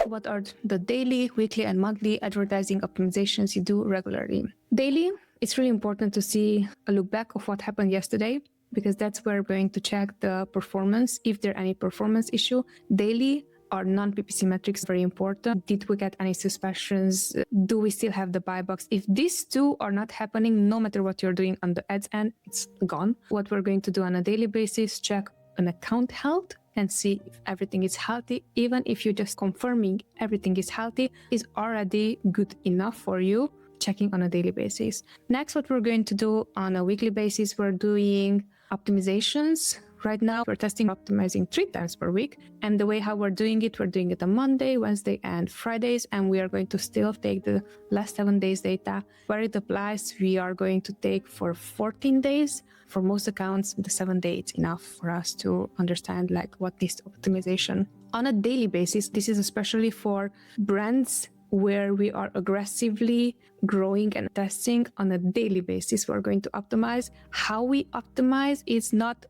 what are the daily, weekly, and monthly advertising optimizations you do regularly. Daily, it's really important to see a look back of what happened yesterday, because that's where we're going to check the performance, if there are any performance issue. Daily or non-PPC metrics very important. Did we get any suspicions? Do we still have the buy box? If these two are not happening, no matter what you're doing on the ads end, it's gone. What we're going to do on a daily basis, check an account health and see if everything is healthy. Even if you're just confirming everything is healthy, is already good enough for you, checking on a daily basis. Next, what we're going to do on a weekly basis, we're doing optimizations. Right now, we're testing optimizing 3 times per week. And the way how we're doing it on Monday, Wednesday, and Fridays. And we are going to still take the last 7 days data. Where it applies, we are going to take for 14 days. For most accounts, the 7 days is enough for us to understand like what is optimization. On a daily basis, this is especially for brands where we are aggressively growing and testing on a daily basis. We're going to optimize. How we optimize is not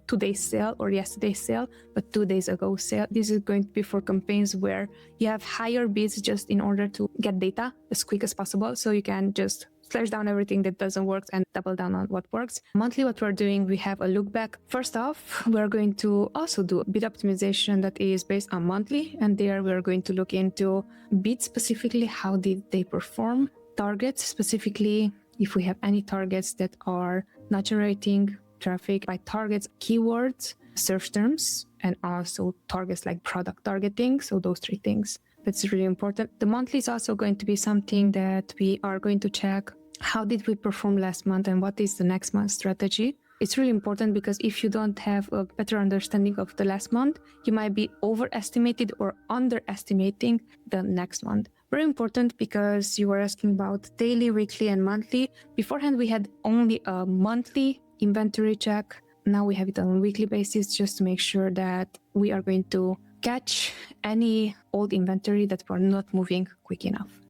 today's sale or yesterday's sale, but 2 days ago sale. This is going to be for campaigns where you have higher bids just in order to get data as quick as possible. So you can just slash down everything that doesn't work and double down on what works. Monthly, what we're doing, we have a look back. First off, we're going to also do a bid optimization that is based on monthly. And there we're going to look into bids specifically, how did they perform, targets specifically, if we have any targets that are not generating traffic by targets, keywords, search terms, and also targets like product targeting. So those 3 things. That's really important. The monthly is also going to be something that we are going to check. How did we perform last month and what is the next month's strategy? It's really important because if you don't have a better understanding of the last month, you might be overestimated or underestimating the next month. Very important because you were asking about daily, weekly, and monthly. Beforehand, we had only a monthly inventory check. Now we have it on a weekly basis just to make sure that we are going to catch any old inventory that we're not moving quick enough.